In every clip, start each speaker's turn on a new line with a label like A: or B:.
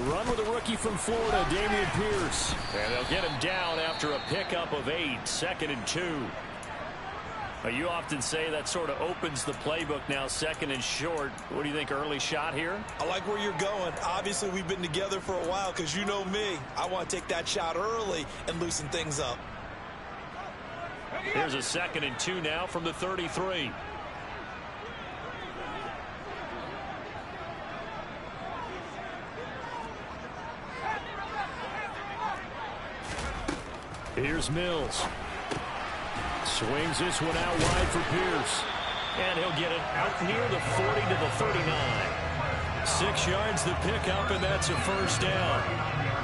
A: run with a rookie from Florida, Dameon Pierce. And they'll get him down after a pickup of 8, 2nd and 2. You often say that sort of opens the playbook now, 2nd and short. What do you think, early shot here?
B: I like where you're going. Obviously, we've been together for a while because you know me. I want to take that shot early and loosen things up.
A: Here's a 2nd and 2 now from the 33. Here's Mills. Swings this one out wide for Pierce. And he'll get it out near the 40 to the 39. 6 yards the pickup, and that's a first down.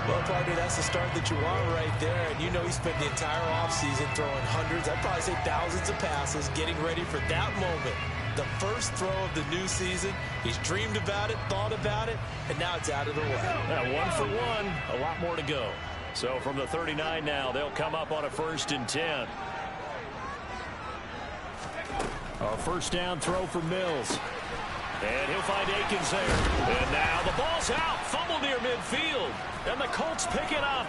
B: Well, partner, that's the start that you want right there. And you know he spent the entire offseason throwing hundreds, I'd probably say thousands of passes, getting ready for that moment. The first throw of the new season. He's dreamed about it, thought about it, and now it's out of the way.
A: Yeah, 1 for 1, a lot more to go. So from the 39 now, they'll come up on a 1st and 10. A first down throw for Mills. And he'll find Akins there. And now the ball's out. Fumble near midfield. And the Colts pick it up.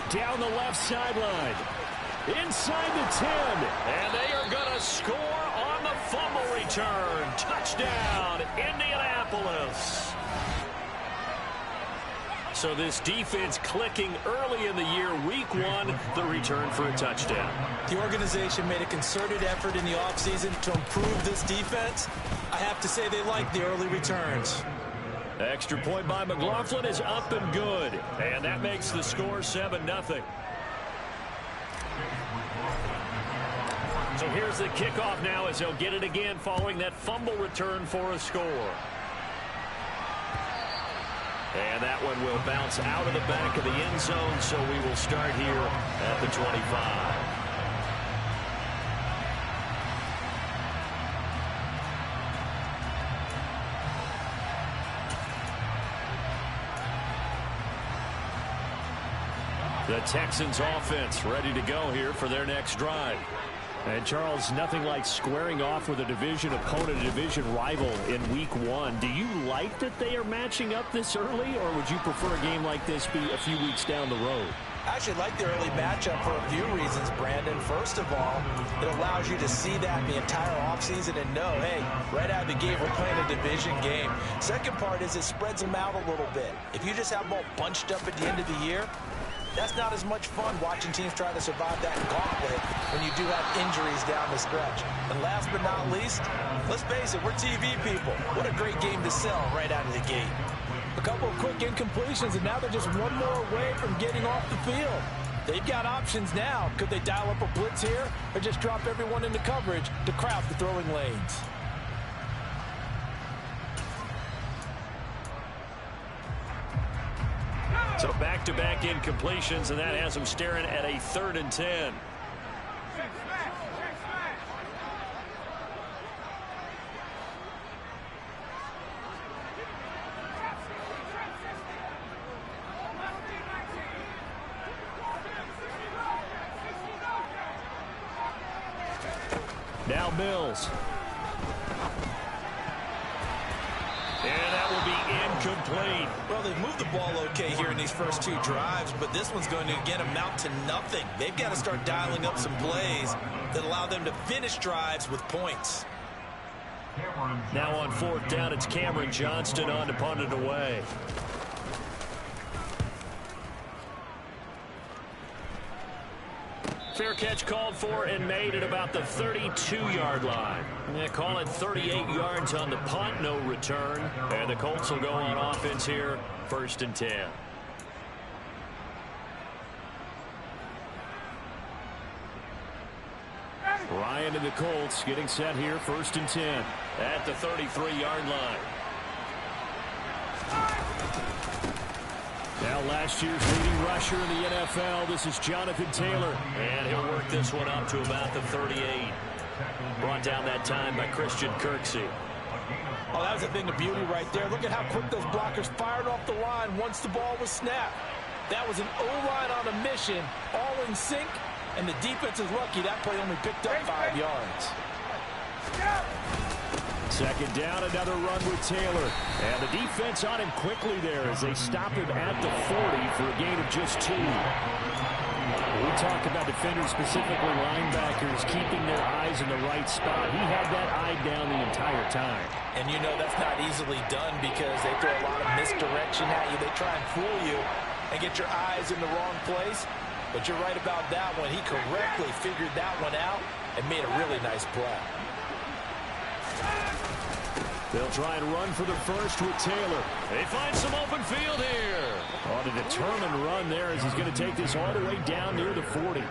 A: Down the left sideline. Inside the 10. And they are going to score on the fumble return. Touchdown, Indianapolis. So this defense clicking early in the year. Week 1, the return for a touchdown.
B: The organization made a concerted effort in the offseason to improve this defense. I have to say they like the early returns.
A: Extra point by McLaughlin is up and good. And that makes the score 7-0. So here's the kickoff now as they'll get it again following that fumble return for a score. And that one will bounce out of the back of the end zone, so we will start here at the 25. The Texans offense ready to go here for their next drive. And, Charles, nothing like squaring off with a division opponent, a division rival in Week 1. Do you like that they are matching up this early, or would you prefer a game like this be a few weeks down the road?
B: I actually like the early matchup for a few reasons, Brandon. First of all, it allows you to see that the entire offseason and know, hey, right out of the gate, we're playing a division game. Second part is it spreads them out a little bit. If you just have them all bunched up at the end of the year, that's not as much fun watching teams try to survive that gauntlet when you do have injuries down the stretch. And last but not least, let's face it, we're TV people. What a great game to sell right out of the gate. A couple of quick incompletions, and now they're just one more away from getting off the field. They've got options now. Could they dial up a blitz here or just drop everyone into coverage to crowd the throwing lanes?
A: So back-to-back incompletions, and that has them staring at a 3rd and 10. Now Mills. And that will be incomplete.
B: Well, they've moved the ball okay here in these first 2 drives, but this one's going to, again, amount to nothing. They've got to start dialing up some plays that allow them to finish drives with points.
A: Now on 4th down, it's Cameron Johnston on to punt it away. Fair catch called for and made at about the 32-yard line. They call it 38 yards on the punt, no return. And the Colts will go on offense here, 1st and 10. Ryan and the Colts getting set here, 1st and 10 at the 33-yard line. Now last year's leading rusher in the NFL, this is Jonathan Taylor. And he'll work this one up to about the 38. Brought down that time by Christian Kirksey.
B: Oh, that was a thing of beauty right there. Look at how quick those blockers fired off the line once the ball was snapped. That was an O-line on a mission, all in sync, and the defense is lucky that play only picked up 5 yards.
A: Second down, another run with Taylor. And the defense on him quickly there as they stop him at the 40 for a gain of just 2. We talk about defenders, specifically linebackers, keeping their eyes in the right spot. He had that eye down the entire time.
B: And you know that's not easily done because they throw a lot of misdirection at you. They try and fool you and get your eyes in the wrong place. But you're right about that one. He correctly figured that one out and made a really nice play.
A: They'll try and run for the first with Taylor. They find some open field here. On a determined run there as he's going to take this all the way down near the 40.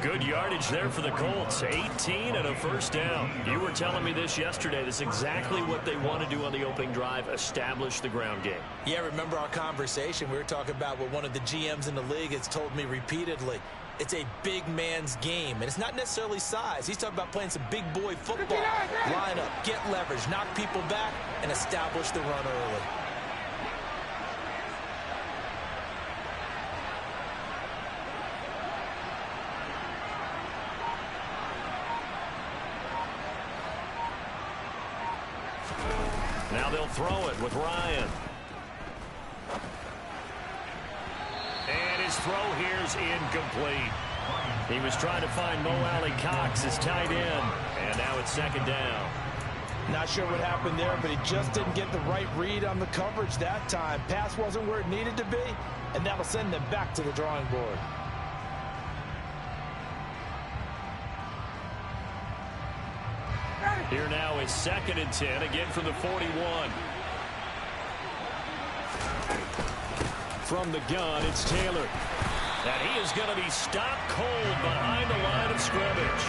A: Good yardage there for the Colts. 18 and a first down. You were telling me this yesterday. This is exactly what they want to do on the opening drive, establish the ground game.
B: Yeah, remember our conversation. We were talking about what one of the GMs in the league has told me repeatedly. It's a big man's game, and it's not necessarily size. He's talking about playing some big boy football. Line up, get leverage, knock people back, and establish the run early.
A: Now they'll throw it with Ryan. And his throw here is incomplete. He was trying to find Mo Alley-Cox, his tight end. And now it's second down.
B: Not sure what happened there, but he just didn't get the right read on the coverage that time. Pass wasn't where it needed to be, and that'll send them back to the drawing board.
A: Here now is second and 10, again from the 41. From the gun, it's Taylor. And he is going to be stopped cold behind the line of scrimmage.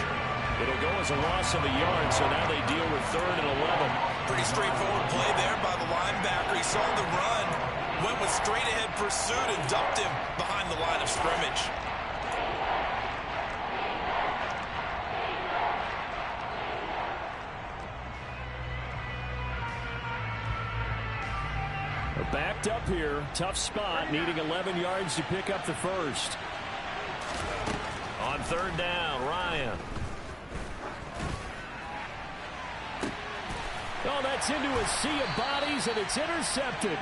A: It'll go as a loss of a yard, so now they deal with 3rd and 11.
C: Pretty straightforward play there by the linebacker. He saw the run, went with straight-ahead pursuit, and dumped him behind the line of scrimmage.
A: Backed up here, tough spot, needing 11 yards to pick up the first. On 3rd down, Ryan. Oh, that's into a sea of bodies, and it's intercepted.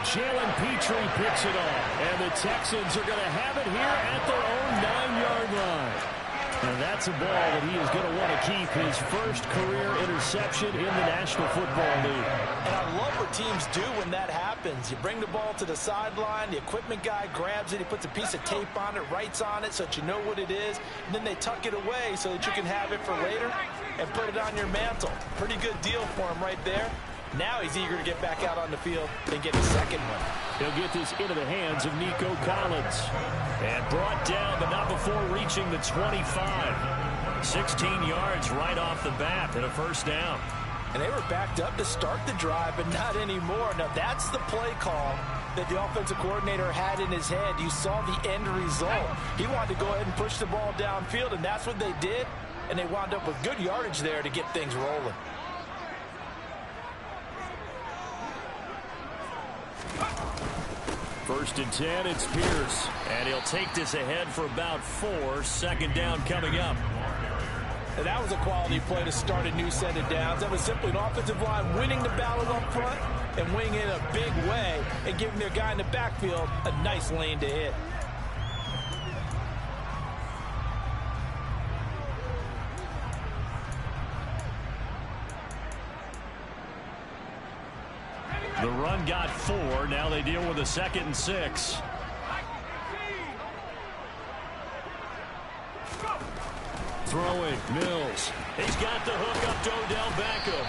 A: Jalen Petrie picks it off, and the Texans are going to have it here at their own 9-yard line. And that's a ball that he is going to want to keep, his first career interception in the National Football League.
B: And I love what teams do when that happens. You bring the ball to the sideline, the equipment guy grabs it, he puts a piece of tape on it, writes on it so that you know what it is, and then they tuck it away so that you can have it for later and put it on your mantle. Pretty good deal for him right there. Now he's eager to get back out on the field and get the second one.
A: He'll get this into the hands of Nico Collins. And brought down, but not before reaching the 25. 16 yards right off the bat and a first down.
B: And they were backed up to start the drive, but not anymore. Now that's the play call that the offensive coordinator had in his head. You saw the end result. He wanted to go ahead and push the ball downfield, and that's what they did. And they wound up with good yardage there to get things rolling.
A: First and 10, it's Pierce. And he'll take this ahead for about 4. Second down coming up.
B: And that was a quality play to start a new set of downs. That was simply an offensive line winning the battle up front and winning in a big way and giving their guy in the backfield a nice lane to hit.
A: The run got 4. Now they deal with a 2nd and 6. Throwing, Mills. He's got the hook up to Odell Beckham.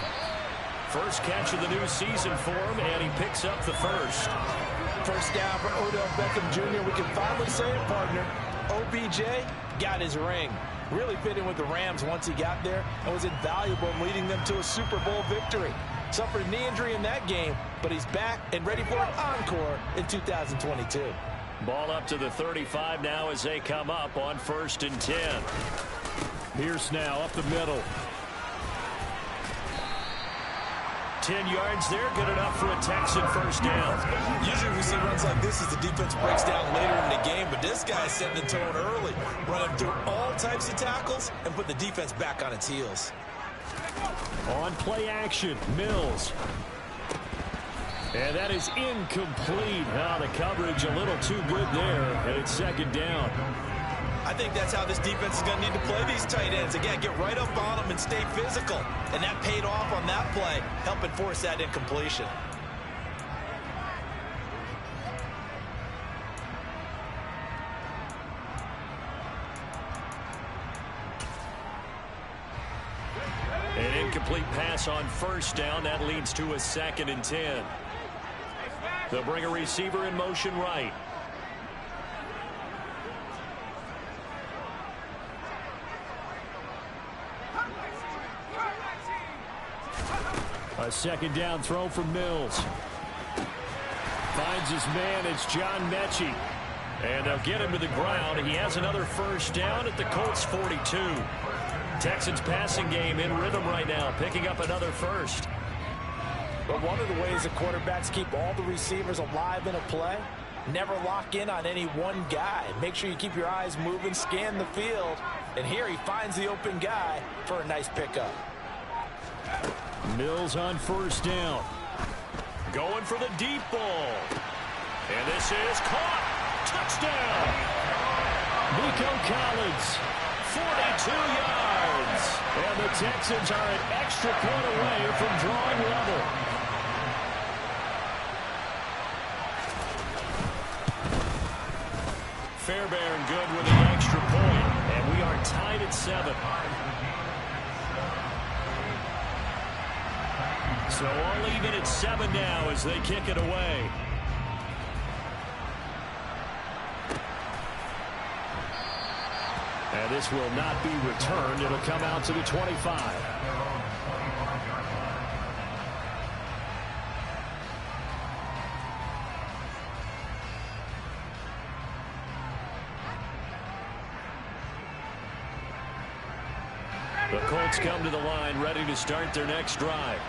A: First catch of the new season for him, and he picks up the first.
B: First down for Odell Beckham Jr. We can finally say it, partner. OBJ got his ring. Really fit in with the Rams once he got there and was invaluable in leading them to a Super Bowl victory. Suffered a knee injury in that game, but he's back and ready for an encore in 2022.
A: Ball up to the 35 now as they come up on 1st and 10. Pierce now up the middle. 10 yards there, good enough for a Texan first down.
C: Usually we see runs like this as the defense breaks down later in the game, but this guy's setting the tone early, running through all types of tackles and put the defense back on its heels.
A: On play action, Mills. And that is incomplete. Now the coverage a little too good there, and it's second down.
B: I think that's how this defense is going to need to play these tight ends. Again, get right up on them and stay physical. And that paid off on that play, helping force that incompletion.
A: An incomplete pass on first down. That leads to a 2nd and 10. They'll bring a receiver in motion right. A 2nd down throw for Mills. Finds his man. It's John Mechie. And they'll get him to the ground. He has another first down at the Colts 42. Texans passing game in rhythm right now, picking up another first.
B: But one of the ways that quarterbacks keep all the receivers alive in a play, never lock in on any one guy. Make sure you keep your eyes moving, scan the field. And here he finds the open guy for a nice pickup.
A: Mills on first down. Going for the deep ball. And this is caught. Touchdown. Nico Collins, 42 yards. And the Texans are an extra point away from drawing level. Fairbairn good with an extra point. And we are tied at 7. So all even at 7 now as they kick it away. And this will not be returned. It'll come out to the 25. The Colts come to the line ready to start their next drive.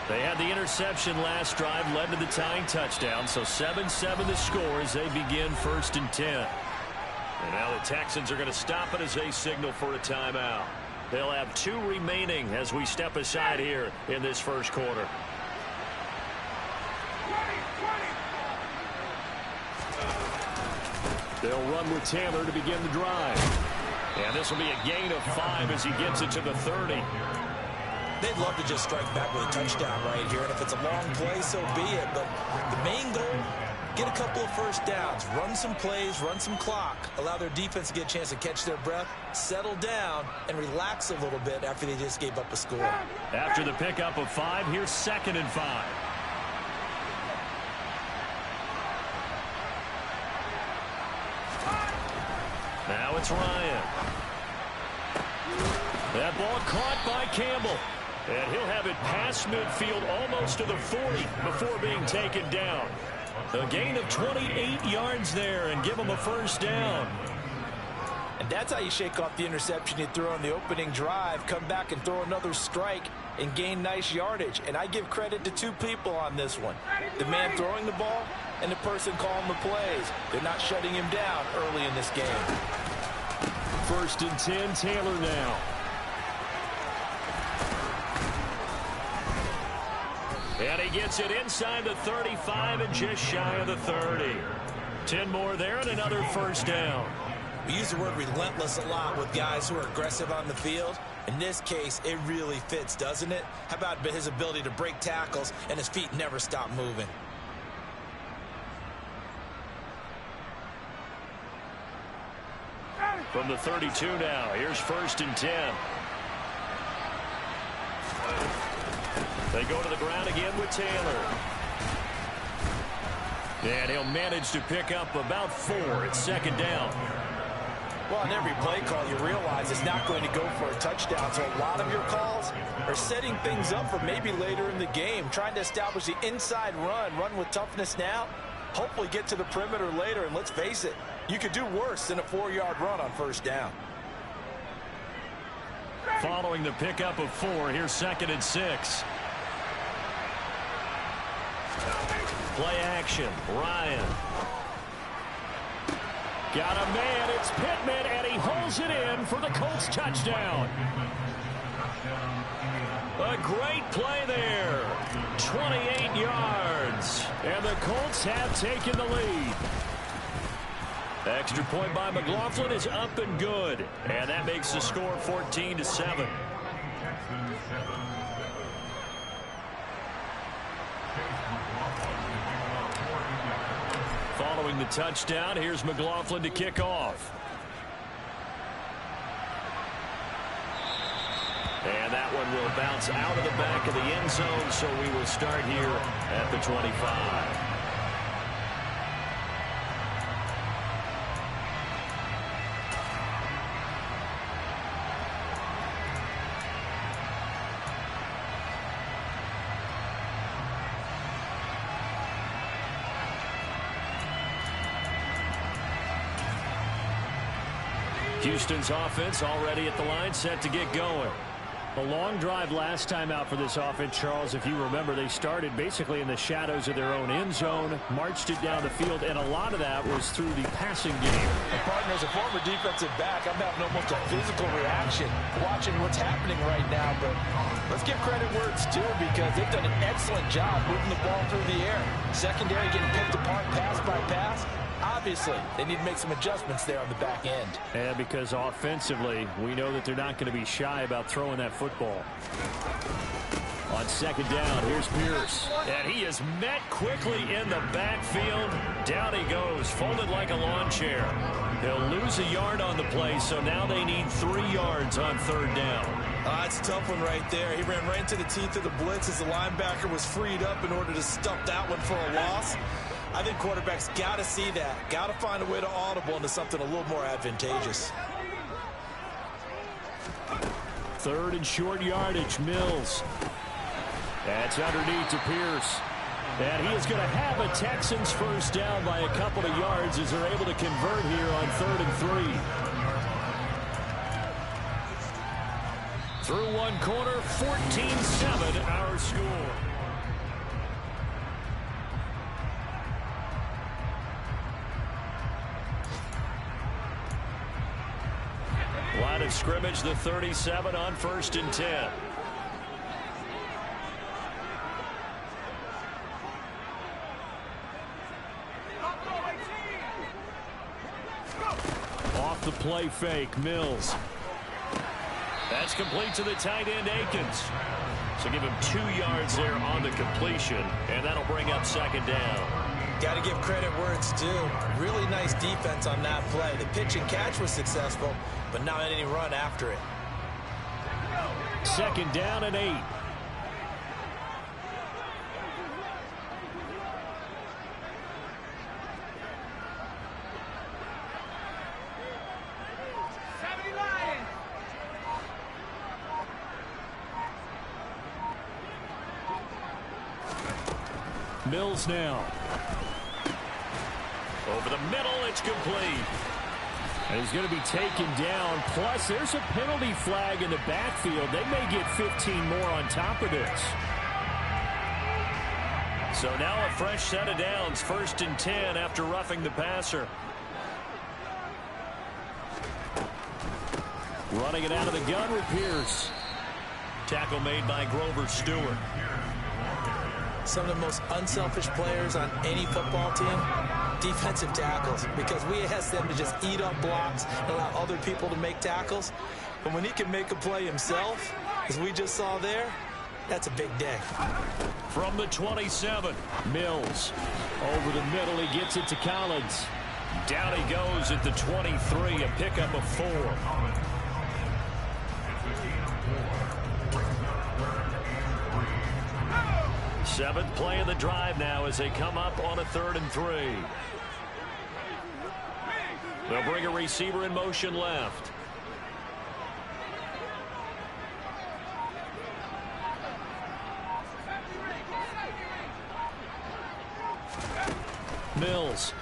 A: They had the interception last drive, led to the tying touchdown, so 7-7 the score as they begin 1st and 10. And now the Texans are going to stop it as they signal for a timeout. They'll have 2 remaining as we step aside here in this first quarter. They'll run with Taylor to begin the drive. And this will be a gain of 5 as he gets it to the 30.
B: They'd love to just strike back with a touchdown right here, and if it's a long play, so be it. But the main goal, get a couple of first downs, run some plays, run some clock, allow their defense to get a chance to catch their breath, settle down, and relax a little bit after they just gave up a score.
A: After the pickup of 5, here's 2nd and 5. Now it's Ryan. That ball caught by Campbell. And he'll have it past midfield almost to the 40 before being taken down. A gain of 28 yards there and give him a first down.
B: And that's how you shake off the interception you threw on the opening drive, come back and throw another strike and gain nice yardage. And I give credit to 2 people on this one. The man throwing the ball and the person calling the plays. They're not shutting him down early in this game.
A: 1st and 10, Taylor now. And he gets it inside the 35 and just shy of the 30. 10 more there and another first down.
B: We use the word relentless a lot with guys who are aggressive on the field. In this case, it really fits, doesn't it? How about his ability to break tackles and his feet never stop moving?
A: From the 32 now, here's 1st and 10. They go to the ground again with Taylor. And he'll manage to pick up about 4. It's 2nd down.
B: Well, on every play call, you realize it's not going to go for a touchdown. So a lot of your calls are setting things up for maybe later in the game, trying to establish the inside run with toughness now, hopefully get to the perimeter later. And let's face it, you could do worse than a 4-yard run on first down.
A: Following the pickup of 4, here's 2nd and 6. Play action, Ryan. Got a man, it's Pittman, and he holds it in for the Colts touchdown. A great play there. 28 yards. And the Colts have taken the lead. Extra point by McLaughlin is up and good. And that makes the score 14-7. Following the touchdown, here's McLaughlin to kick off. And that one will bounce out of the back of the end zone, so we will start here at the 25. Houston's offense already at the line, set to get going.
D: A long drive last time out for this offense, Charles. If you remember, they started basically in the shadows of their own end zone, marched it down the field, and a lot of that was through the passing game.
B: And partner, as a former defensive back, I'm having almost a physical reaction watching what's happening right now. But let's give credit where it's due, because they've done an excellent job moving the ball through the air. Secondary getting picked apart pass by pass. Obviously, they need to make some adjustments there on the back end.
D: And because offensively, we know that they're not going to be shy about throwing that football. On second down, here's Pierce.
A: And he is met quickly in the backfield. Down he goes, folded like a lawn chair. He'll lose a yard on the play, so now they need 3 yards on third down.
C: It's a tough one right there. He ran right into the teeth of the blitz as the linebacker was freed up in order to stuff that one for a loss. I think quarterbacks got to see that. Got to find a way to audible into something a little more advantageous.
D: Third and short yardage, Mills.
A: That's underneath to Pierce.
D: And he is going to have a Texans first down by a couple of yards as they're able to convert here on 3rd and 3.
A: Through one quarter, 14-7 our score. Line of scrimmage, the 37 on 1st and 10.
D: Off the play fake, Mills.
A: That's complete to the tight end, Akins. So give him 2 yards there on the completion, and that'll bring up second down.
B: Got to give credit where it's due. Really nice defense on that play. The pitch and catch was successful, but not any run after it.
D: Second down and 8. Mills now.
A: Over the middle, it's complete.
D: And he's going to be taken down. Plus, there's a penalty flag in the backfield. They may get 15 more on top of this.
A: So now a fresh set of downs. 1st and 10 after roughing the passer.
D: Running it out of the gun with Pierce.
A: Tackle made by Grover Stewart.
B: Some of the most unselfish players on any football team, defensive tackles, because we ask them to just eat up blocks and allow other people to make tackles. But when he can make a play himself, as we just saw there, that's a big day.
A: From the 27,
D: Mills over the middle. He gets it to Collins.
A: Down he goes at the 23, a pickup of 4. Seventh play of the drive now as they come up on a 3rd and 3. They'll bring a receiver in motion left.
D: Mills.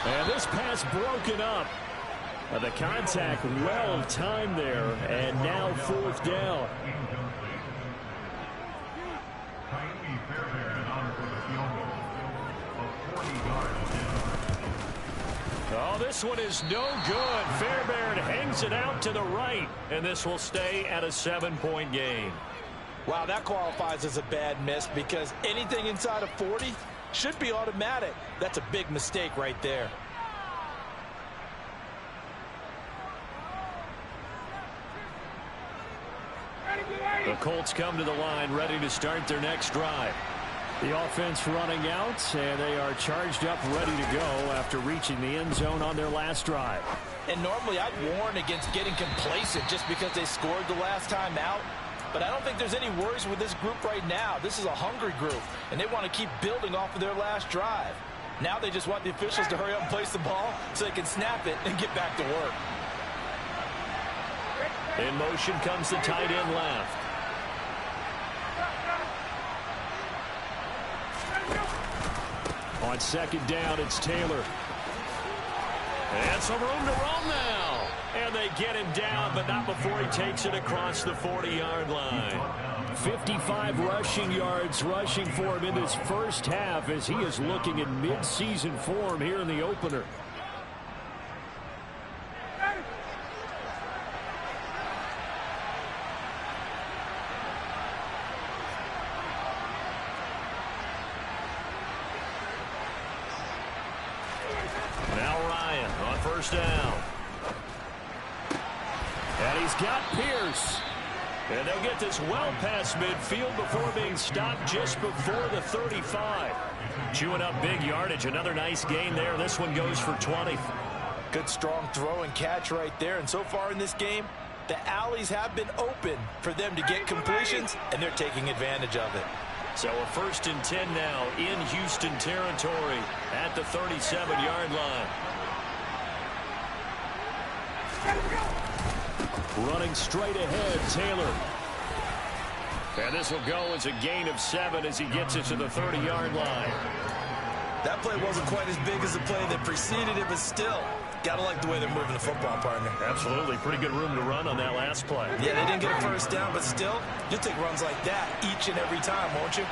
D: And this pass broken up. The contact well timed there, and now 4th down.
A: Oh, this one is no good. Fairbairn hangs it out to the right, and this will stay at a 7-point game.
B: Wow, that qualifies as a bad miss because anything inside of 40 should be automatic. That's a big mistake right there.
A: The Colts come to the line ready to start their next drive.
D: The offense running out, and they are charged up, ready to go after reaching the end zone on their last drive.
B: And normally I'd warn against getting complacent just because they scored the last time out. But I don't think there's any worries with this group right now. This is a hungry group, and they want to keep building off of their last drive. Now they just want the officials to hurry up and place the ball so they can snap it and get back to work.
A: In motion comes the tight end left.
D: On second down, it's Taylor.
A: And some room to roam now. And they get him down, but not before he takes it across the 40-yard line.
D: 55 rushing yards rushing for him in this first half as he is looking in mid-season form here in the opener.
A: Now Ryan on first down.
D: And he's got Pierce.
A: And they'll get this well past midfield before being stopped just before the 35. Chewing up big yardage. Another nice gain there. This one goes for 20.
B: Good strong throw and catch right there. And so far in this game, the alleys have been open for them to get completions, and they're taking advantage of it.
A: So a 1st and 10 now in Houston territory at the 37-yard line.
D: Running straight ahead, Taylor.
A: And this will go as a gain of 7 as he gets it to the 30-yard line.
C: That play wasn't quite as big as the play that preceded it, but still, gotta like the way they're moving the football, partner.
A: Absolutely. Pretty good room to run on that last play.
C: Yeah, they didn't get a first down, but still, you'll take runs like that each and every time, won't you?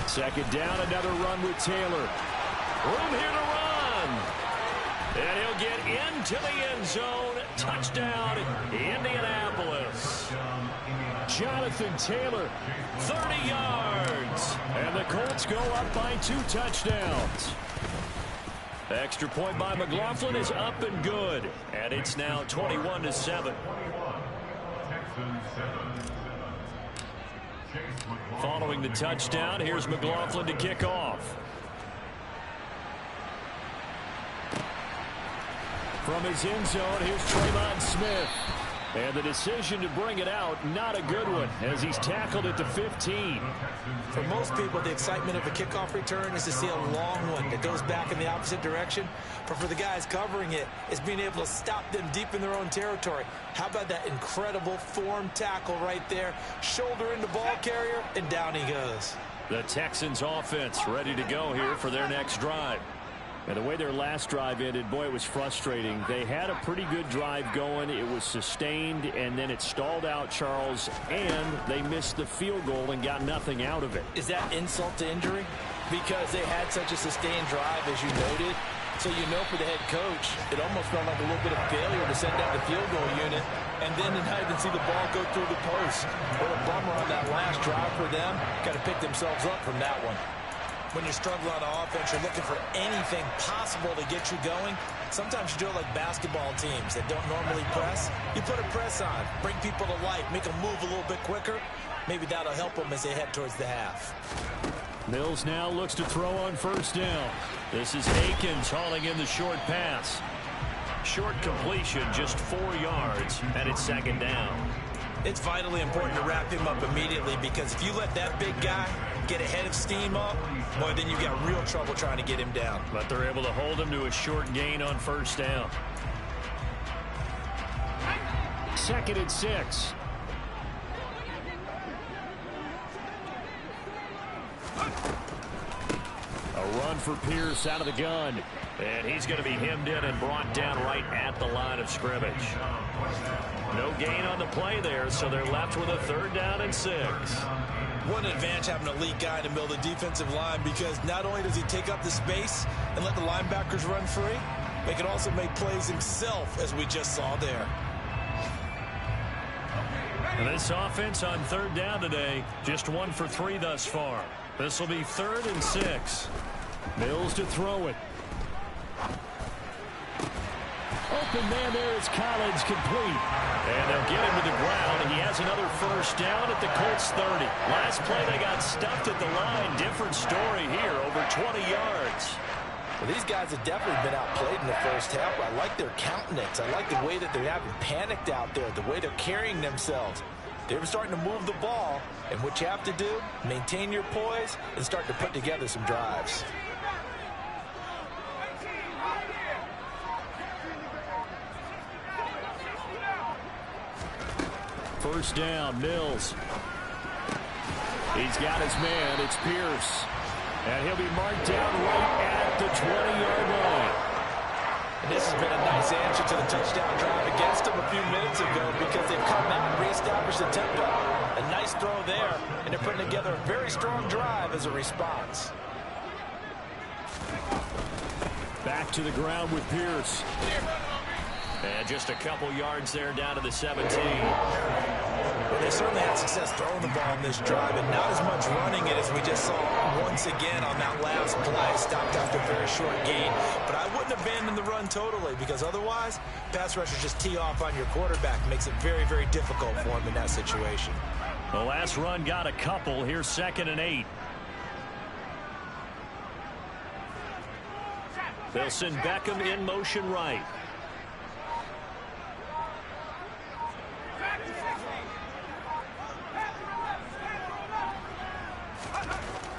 D: Second down, another run with Taylor.
A: Room here to run. And he'll get into the end zone. Touchdown, Indianapolis.
D: Jonathan Taylor.
A: 30 yards.
D: And the Colts go up by 2 touchdowns.
A: Extra point by McLaughlin is up and good. And it's now 21-7. Following the touchdown, here's McLaughlin to kick off.
D: From his end zone, here's Trayvon Smith. And the decision to bring it out, not a good one, as he's tackled at the 15.
B: For most people, the excitement of a kickoff return is to see a long one that goes back in the opposite direction. But for the guys covering it, it's being able to stop them deep in their own territory. How about that incredible form tackle right there? Shoulder into ball carrier, and down he goes.
A: The Texans offense ready to go here for their next drive.
D: And the way their last drive ended, boy, it was frustrating. They had a pretty good drive going. It was sustained, and then it stalled out, Charles, and they missed the field goal and got nothing out of it.
B: Is that insult to injury? Because they had such a sustained drive, as you noted. So you know for the head coach, it almost felt like a little bit of failure to send down the field goal unit, and then to not even see the ball go through the post. What a bummer on that last drive for them. Got to pick themselves up from that one. When you're struggling on offense, you're looking for anything possible to get you going. Sometimes you do it like basketball teams that don't normally press. You put a press on, bring people to life, make them move a little bit quicker. Maybe that'll help them as they head towards the half.
D: Mills now looks to throw on first down.
A: This is Akins hauling in the short pass. Short completion, just 4 yards, and it's second down.
B: It's vitally important to wrap him up immediately, because if you let that big guy get ahead of steam up, boy, then you got real trouble trying to get him down.
A: But they're able to hold him to a short gain on first down.
D: 2nd and 6. A run for Pierce out of the gun.
A: And he's going to be hemmed in and brought down right at the line of scrimmage. No gain on the play there, so they're left with a 3rd down and 6.
C: What an advantage having an elite guy in the middle of the defensive line, because not only does he take up the space and let the linebackers run free, they can also make plays himself, as we just saw there.
A: And this offense on 3rd down today, just 1 for 3 thus far. This will be 3rd and 6. Mills to throw it. Open man there is Collins, complete. And they'll get him to the ground. He has another 1st down at the Colts 30. Last play they got stuffed at the line. Different story here, over 20 yards.
B: Well, these guys have definitely been outplayed in the first half. I like their countenance. I like the way that they're having panicked out there, the way they're carrying themselves. They're starting to move the ball, and what you have to do, maintain your poise and start to put together some drives.
A: First down, Mills. He's got his man. It's Pierce. And he'll be marked down right at the 20-yard line.
B: And this has been a nice answer to the touchdown drive against them a few minutes ago, because they've come out and reestablished the tempo. A nice throw there, and they're putting together a very strong drive as a response.
A: Back to the ground with Pierce. And just a couple yards there down to the 17.
C: Well, they certainly had success throwing the ball in this drive, and not as much running it as we just saw once again on that last play. Stopped after a very short gain. But I wouldn't abandon the run totally, because otherwise, pass rushers just tee off on your quarterback. Makes it very, very difficult for him in that situation.
A: The last run got a couple. Here's 2nd and 8. They'll send Beckham in motion right.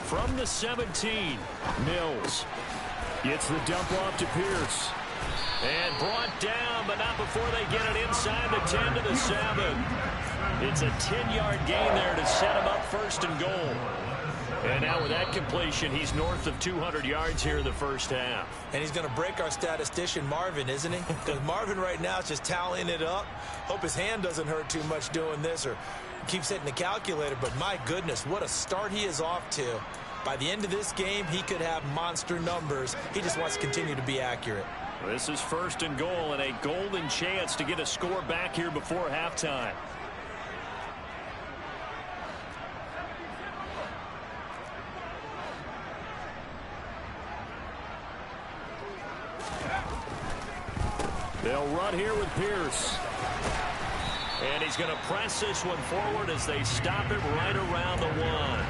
A: From the 17, Mills gets the dump off to Pierce. And brought down, but not before they get it inside the 10 to the 7. It's a 10-yard gain there to set him up 1st and goal. And now with that completion, he's north of 200 yards here in the first half.
C: And he's going to break our statistician, Marvin, isn't he? Because Marvin right now is just tallying it up. Hope his hand doesn't hurt too much doing this, or keeps hitting the calculator. But my goodness, what a start he is off to. By the end of this game, he could have monster numbers. He just wants to continue to be accurate.
A: This is 1st and goal, and a golden chance to get a score back here before halftime. They'll run here with Pierce. And he's going to press this one forward as they stop it right around the 1.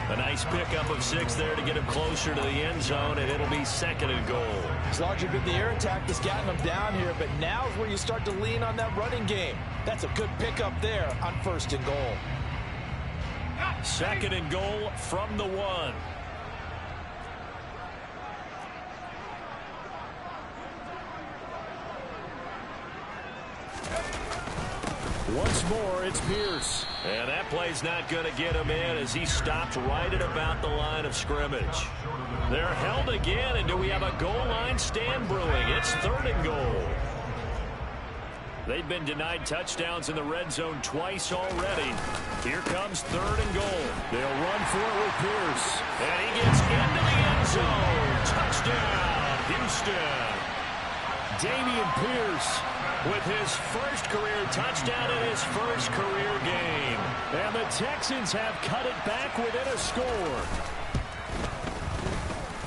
A: A nice pickup of 6 there to get him closer to the end zone, and it'll be 2nd and goal.
B: It's largely been the air attack that's gotten them down here, but now is where you start to lean on that running game. That's a good pickup there on 1st and goal.
A: 2nd and goal from the 1. Once more, it's Pierce. And that play's not going to get him in as he stopped right at about the line of scrimmage. They're held again, and do we have a goal line stand brewing? It's 3rd and goal. They've been denied touchdowns in the red zone twice already. Here comes 3rd and goal. They'll run for it with Pierce. And he gets into the end zone. Touchdown, Houston. Dameon Pierce with his first career touchdown in his first career game. And the Texans have cut it back within a score.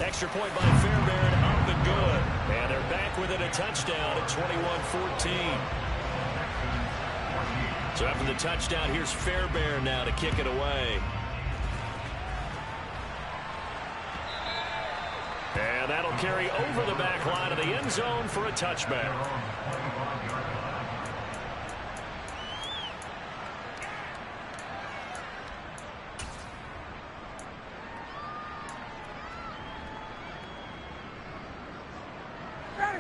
A: Extra point by Fairbairn, up and good. And they're back within a touchdown at 21-14. So after the touchdown, here's Fairbairn now to kick it away. And that'll carry over the back line of the end zone for a touchback.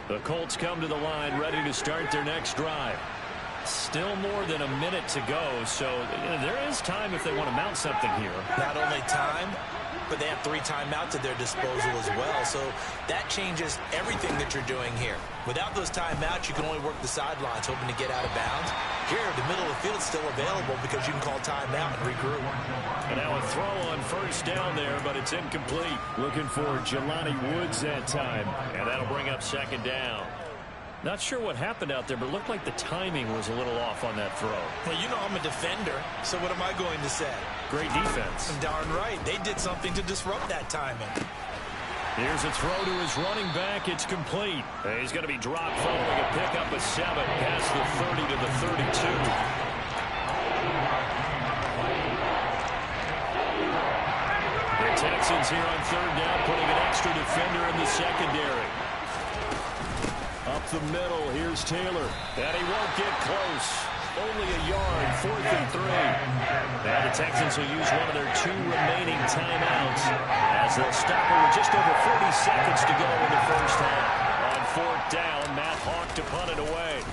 A: The Colts come to the line ready to start their next drive.
D: still more than a minute to go, so there is time if they want to mount something here.
B: Not only time, but they have 3 timeouts at their disposal as well. So that changes everything that you're doing here. Without those timeouts, you can only work the sidelines, hoping to get out of bounds. Here, the middle of the field's still available because you can call timeout and regroup.
D: And now a throw on first down there, but it's incomplete. Looking for Jelani Woods that time, and that'll bring up second down. Not sure what happened out there, but it looked like the timing was a little off on that throw.
B: Well, you know I'm a defender, so what am I going to say?
D: Great defense.
B: Darn right. They did something to disrupt that timing.
D: Here's a throw to his running back. It's complete. He's going to be dropped following a pickup of 7 past the 30 to the 32. The Texans here on third down, putting an extra defender in the secondary. Up the middle, here's Taylor. And he won't get close. Only a yard, 4th and 3. Now the Texans will use one of their 2 remaining timeouts as they'll stop it with just over 40 seconds to go in the first half. On 4th down, Matt Hawk to punt it away.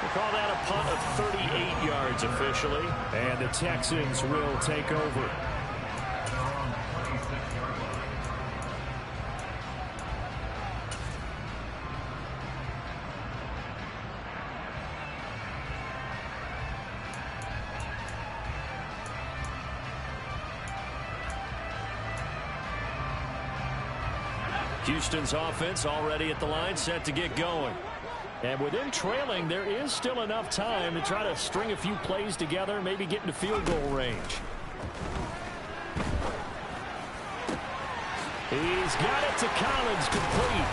D: We'll call that a punt of 38 yards officially. And the Texans will take over. Houston's offense already at the line, set to get going. And with them trailing, there is still enough time to try to string a few plays together, maybe get into field goal range. He's got it to Collins, complete.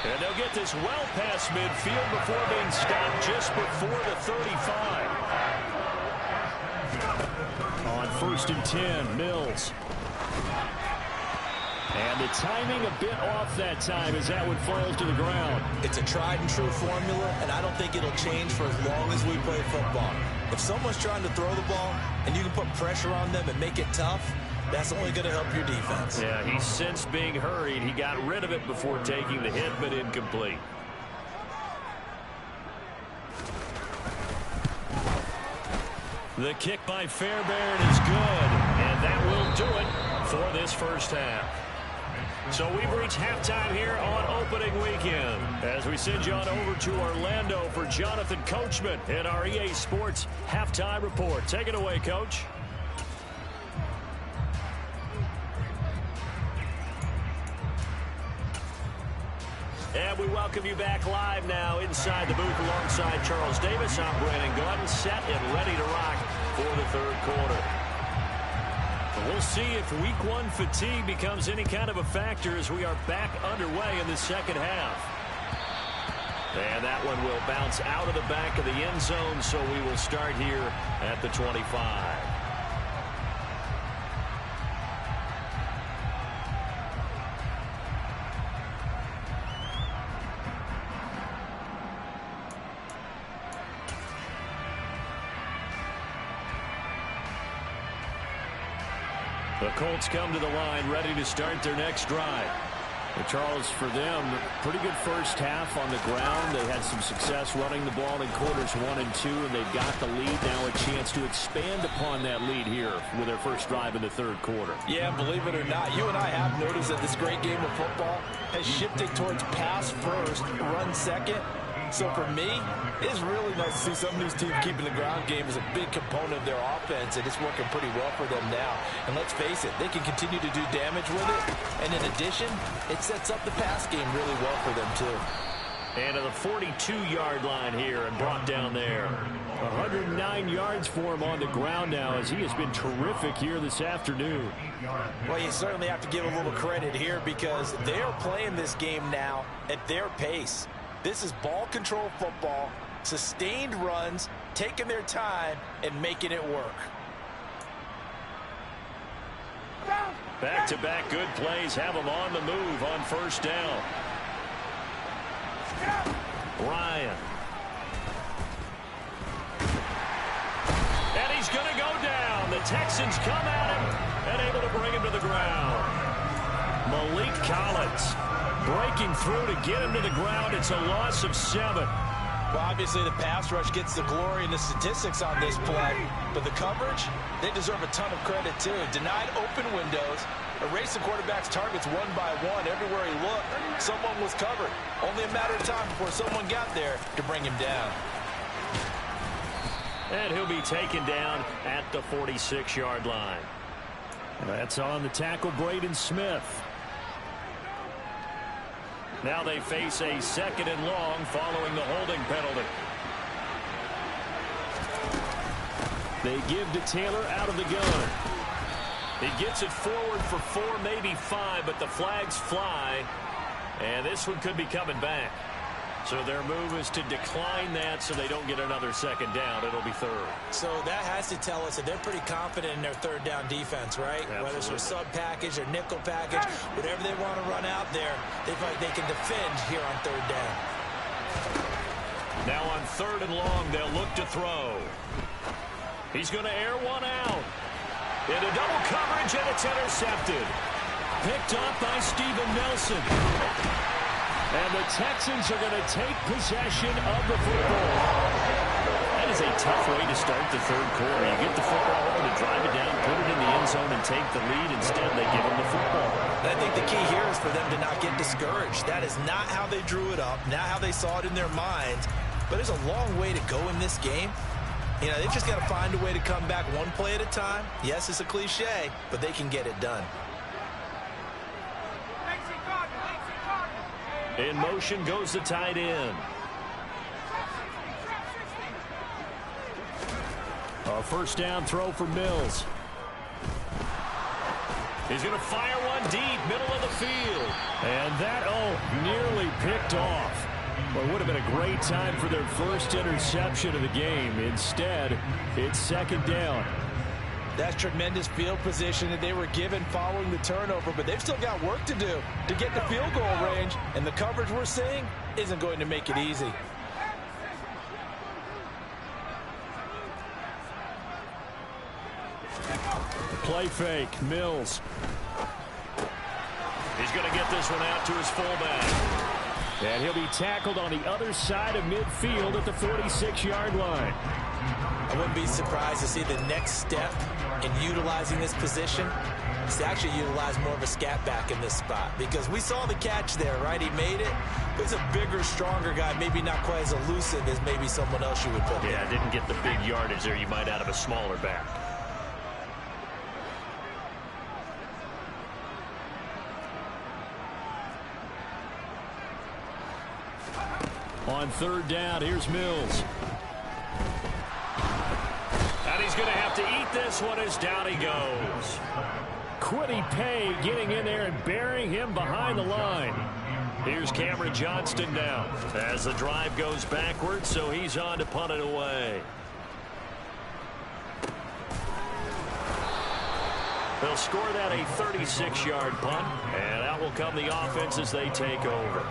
D: And they'll get this well past midfield before being stopped just before the 35. On 1st and 10, Mills. And the timing a bit off that time as that one falls to the ground.
B: It's a tried and true formula, and I don't think it'll change for as long as we play football. If someone's trying to throw the ball and you can put pressure on them and make it tough, that's only going to help your defense.
D: Yeah, he sensed being hurried. He got rid of it before taking the hit, but incomplete. The kick by Fairbairn is good, and that will do it for this first half. So we've reached halftime here on opening weekend as we send you on over to Orlando for Jonathan Coachman in our EA Sports Halftime Report. Take it away, Coach. And we welcome you back live now inside the booth alongside Charles Davis. I'm Brandon Gordon, set and ready to rock for the third quarter. We'll see if week 1 fatigue becomes any kind of a factor as we are back underway in the second half. And that one will bounce out of the back of the end zone, so we will start here at the 25. The Colts come to the line ready to start their next drive. But Charles, for them, pretty good first half on the ground. They had some success running the ball in quarters 1 and 2, and they've got the lead. Now a chance to expand upon that lead here with their first drive in the third quarter.
B: Yeah, believe it or not, you and I have noticed that this great game of football has shifted towards pass first, run second. So for me, it's really nice to see some of these teams keeping the ground game as a big component of their offense, and it's working pretty well for them now. And let's face it, they can continue to do damage with it. And in addition, it sets up the pass game really well for them too.
D: And to the 42-yard line here and brought down there. 109 yards for him on the ground now as he has been terrific here this afternoon.
B: Well, you certainly have to give a little credit here because they're playing this game now at their pace. This is ball control football, sustained runs, taking their time, and making it work.
D: Back-to-back good plays have them on the move on first down. Ryan. And he's going to go down. The Texans come at him and able to bring him to the ground. Malik Collins.
A: Breaking through to get him to the ground. It's a loss of 7.
B: Well, obviously the pass rush gets the glory and the statistics on this play, but the coverage, they deserve a ton of credit too. Denied open windows, erased the quarterback's targets one by one. Everywhere he looked, someone was covered. Only a matter of time before someone got there to bring him down.
A: And he'll be taken down at the 46-yard line.
D: That's on the tackle, Braden Smith.
A: Now they face a 2nd and long following the holding penalty.
D: They give to Taylor out of the gun.
A: He gets it forward for 4, maybe 5, but the flags fly. And this one could be coming back. So their move is to decline that so they don't get another 2nd down. It'll be 3rd.
B: So that has to tell us that they're pretty confident in their 3rd down defense, right?
A: Absolutely.
B: Whether it's a sub package or nickel package, whatever they want to run out there, they feel like they can defend here on 3rd down.
A: Now on 3rd and long, they'll look to throw. He's going to air one out. Into double coverage, and it's intercepted.
D: Picked up by Steven Nelson. And the Texans are going to take possession of the football.
A: That is a tough way to start the 3rd quarter. You get the football over to drive it down, put it in the end zone, and take the lead. Instead, they give them the football.
B: I think the key here is for them to not get discouraged. That is not how they drew it up, not how they saw it in their minds. But there's a long way to go in this game. You know, they've just got to find a way to come back one play at a time. Yes, it's a cliche, but they can get it done.
A: In motion goes the tight end.
D: A 1st down throw for Mills.
A: He's going to fire one deep, middle of the field.
D: And that, nearly picked off. Well, it would have been a great time for their first interception of the game. Instead, it's 2nd down.
B: That's tremendous field position that they were given following the turnover, but they've still got work to do to get the field goal range, and the coverage we're seeing isn't going to make it easy.
D: Play fake, Mills.
A: He's going to get this one out to his fullback.
D: And he'll be tackled on the other side of midfield at the 46-yard line.
B: I wouldn't be surprised to see the next step in utilizing this position is to actually utilize more of a scat back in this spot, because we saw the catch there, right? He made it. But he's a bigger, stronger guy, maybe not quite as elusive as maybe someone else you would put there.
A: Yeah, didn't get the big yardage there you might out of a smaller back.
D: On 3rd down, here's Mills.
A: And he's going to have to eat this one as down he goes.
D: Quiddy Pay getting in there and burying him behind the line.
A: Here's Cameron Johnston now as the drive goes backwards, so he's on to punt it away. They'll score that a 36-yard punt, and out will come the offense as they take over.